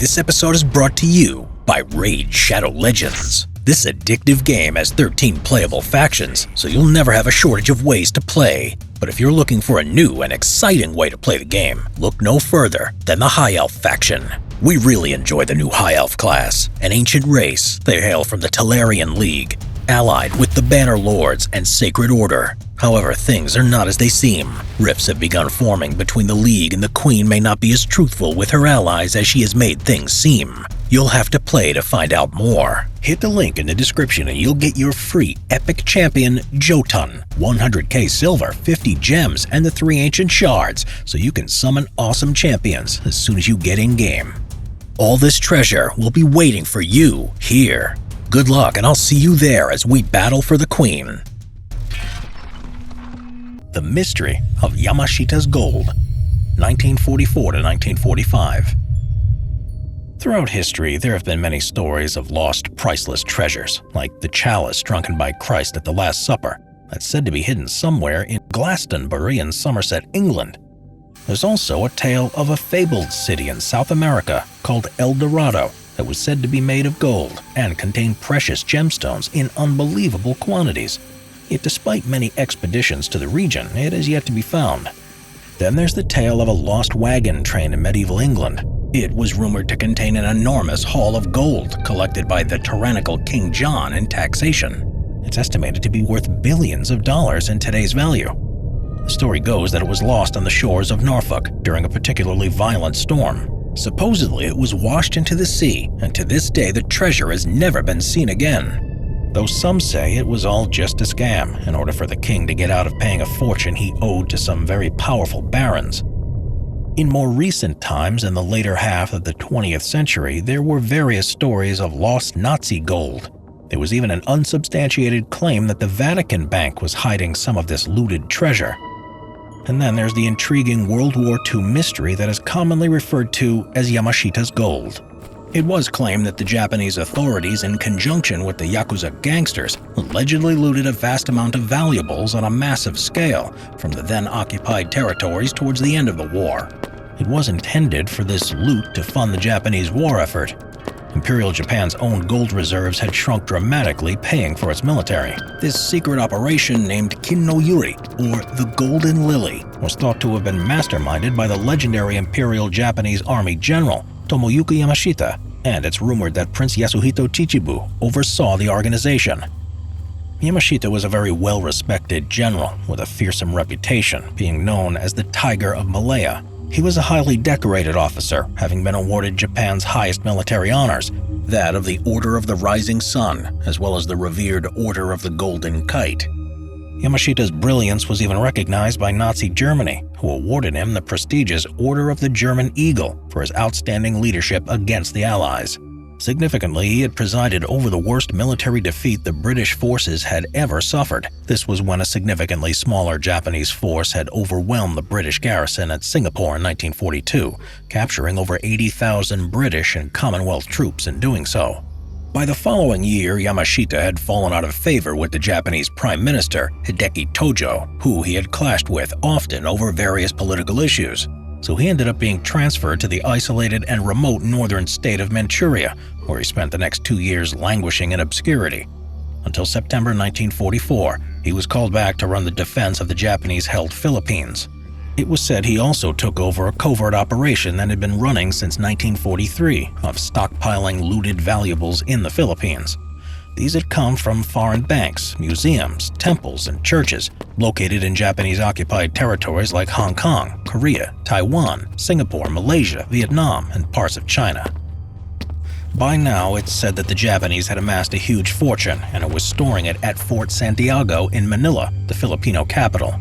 This episode is brought to you by Raid Shadow Legends. This addictive game has 13 playable factions, so you'll never have a shortage of ways to play. But if you're looking for a new and exciting way to play the game, look no further than the High Elf faction. We really enjoy the new High Elf class, an ancient race. They hail from the Talarian League, allied with the Banner Lords and Sacred Order. However, things are not as they seem. Rifts have begun forming between the League, and the Queen may not be as truthful with her allies as she has made things seem. You'll have to play to find out more. Hit the link in the description and you'll get your free epic champion, Jotun, 100k silver, 50 gems, and the 3 ancient shards, so you can summon awesome champions as soon as you get in-game. All this treasure will be waiting for you here. Good luck, and I'll see you there as we battle for the Queen. The Mystery of Yamashita's Gold, 1944 to 1945. Throughout history, there have been many stories of lost, priceless treasures, like the chalice drunken by Christ at the Last Supper, that's said to be hidden somewhere in Glastonbury in Somerset, England. There's also a tale of a fabled city in South America called El Dorado that was said to be made of gold and contain precious gemstones in unbelievable quantities. Yet despite many expeditions to the region, it is yet to be found. Then there's the tale of a lost wagon train in medieval England. It was rumored to contain an enormous haul of gold collected by the tyrannical King John in taxation. It's estimated to be worth billions of dollars in today's value. The story goes that it was lost on the shores of Norfolk during a particularly violent storm. Supposedly, it was washed into the sea, and to this day the treasure has never been seen again. Though some say it was all just a scam in order for the king to get out of paying a fortune he owed to some very powerful barons. In more recent times, in the later half of the 20th century, there were various stories of lost Nazi gold. There was even an unsubstantiated claim that the Vatican Bank was hiding some of this looted treasure. And then there's the intriguing World War II mystery that is commonly referred to as Yamashita's Gold. It was claimed that the Japanese authorities, in conjunction with the yakuza gangsters, allegedly looted a vast amount of valuables on a massive scale from the then-occupied territories towards the end of the war. It was intended for this loot to fund the Japanese war effort. Imperial Japan's own gold reserves had shrunk dramatically, paying for its military. This secret operation, named Kin no Yuri, or the Golden Lily, was thought to have been masterminded by the legendary Imperial Japanese Army General Tomoyuki Yamashita, and it's rumored that Prince Yasuhito Chichibu oversaw the organization. Yamashita was a very well-respected general with a fearsome reputation, being known as the Tiger of Malaya. He was a highly decorated officer, having been awarded Japan's highest military honors, that of the Order of the Rising Sun, as well as the revered Order of the Golden Kite. Yamashita's brilliance was even recognized by Nazi Germany, who awarded him the prestigious Order of the German Eagle for his outstanding leadership against the Allies. Significantly, he had presided over the worst military defeat the British forces had ever suffered. This was when a significantly smaller Japanese force had overwhelmed the British garrison at Singapore in 1942, capturing over 80,000 British and Commonwealth troops in doing so. By the following year, Yamashita had fallen out of favor with the Japanese Prime Minister, Hideki Tojo, who he had clashed with often over various political issues. So he ended up being transferred to the isolated and remote northern state of Manchuria, where he spent the next 2 years languishing in obscurity. Until September 1944, he was called back to run the defense of the Japanese-held Philippines. It was said he also took over a covert operation that had been running since 1943 of stockpiling looted valuables in the Philippines. These had come from foreign banks, museums, temples, and churches located in Japanese-occupied territories like Hong Kong, Korea, Taiwan, Singapore, Malaysia, Vietnam, and parts of China. By now, it's said that the Japanese had amassed a huge fortune and it was storing it at Fort Santiago in Manila, the Filipino capital.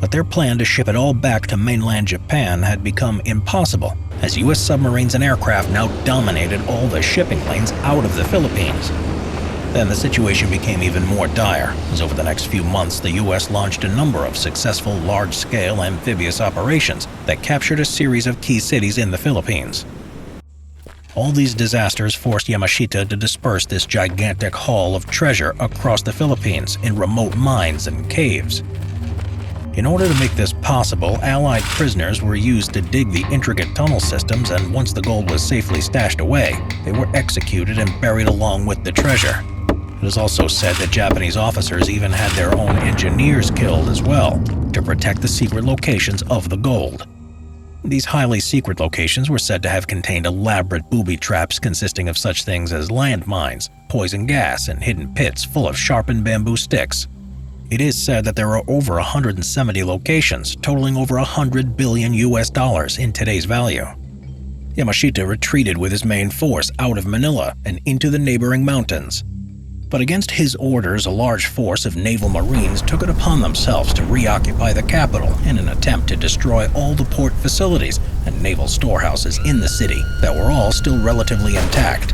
But their plan to ship it all back to mainland Japan had become impossible, as U.S. submarines and aircraft now dominated all the shipping lanes out of the Philippines. Then the situation became even more dire, as over the next few months the U.S. launched a number of successful large-scale amphibious operations that captured a series of key cities in the Philippines. All these disasters forced Yamashita to disperse this gigantic haul of treasure across the Philippines in remote mines and caves. In order to make this possible, Allied prisoners were used to dig the intricate tunnel systems, and once the gold was safely stashed away, they were executed and buried along with the treasure. It is also said that Japanese officers even had their own engineers killed as well, to protect the secret locations of the gold. These highly secret locations were said to have contained elaborate booby traps consisting of such things as landmines, poison gas, and hidden pits full of sharpened bamboo sticks. It is said that there are over 170 locations, totaling over $100 billion in today's value. Yamashita retreated with his main force out of Manila and into the neighboring mountains. But against his orders, a large force of naval marines took it upon themselves to reoccupy the capital in an attempt to destroy all the port facilities and naval storehouses in the city that were all still relatively intact.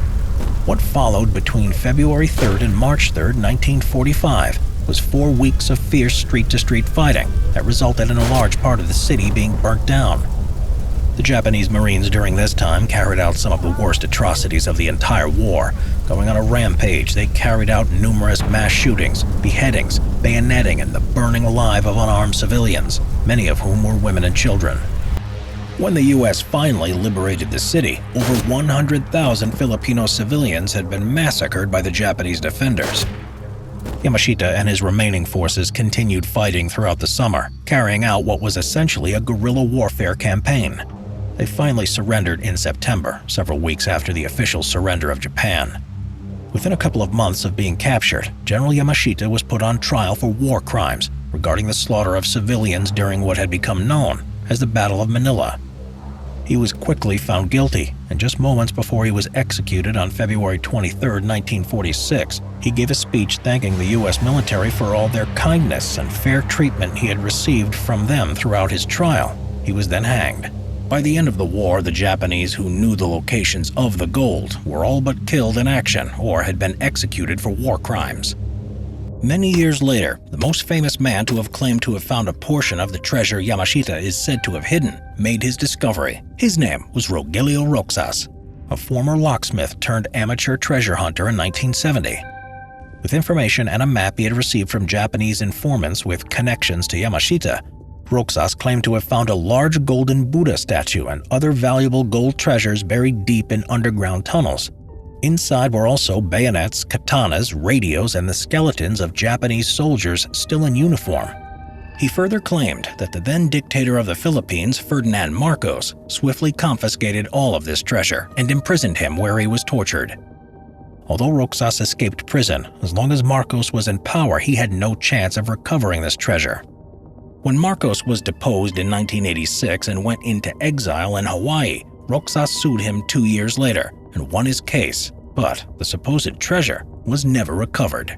What followed between February 3rd and March 3rd, 1945, was 4 weeks of fierce street-to-street fighting that resulted in a large part of the city being burnt down. The Japanese Marines during this time carried out some of the worst atrocities of the entire war. Going on a rampage, they carried out numerous mass shootings, beheadings, bayoneting, and the burning alive of unarmed civilians, many of whom were women and children. When the U.S. finally liberated the city, over 100,000 Filipino civilians had been massacred by the Japanese defenders. Yamashita and his remaining forces continued fighting throughout the summer, carrying out what was essentially a guerrilla warfare campaign. They finally surrendered in September, several weeks after the official surrender of Japan. Within a couple of months of being captured, General Yamashita was put on trial for war crimes regarding the slaughter of civilians during what had become known as the Battle of Manila. He was quickly found guilty, and just moments before he was executed on February 23, 1946, he gave a speech thanking the U.S. military for all their kindness and fair treatment he had received from them throughout his trial. He was then hanged. By the end of the war, the Japanese who knew the locations of the gold were all but killed in action or had been executed for war crimes. Many years later, the most famous man to have claimed to have found a portion of the treasure Yamashita is said to have hidden made his discovery. His name was Rogelio Roxas, a former locksmith turned amateur treasure hunter in 1970. With information and a map he had received from Japanese informants with connections to Yamashita, Roxas claimed to have found a large golden Buddha statue and other valuable gold treasures buried deep in underground tunnels. Inside were also bayonets, katanas, radios, and the skeletons of Japanese soldiers still in uniform. He further claimed that the then dictator of the Philippines, Ferdinand Marcos, swiftly confiscated all of this treasure and imprisoned him where he was tortured. Although Roxas escaped prison, as long as Marcos was in power, he had no chance of recovering this treasure. When Marcos was deposed in 1986 and went into exile in Hawaii, Roxas sued him 2 years later and won his case, but the supposed treasure was never recovered.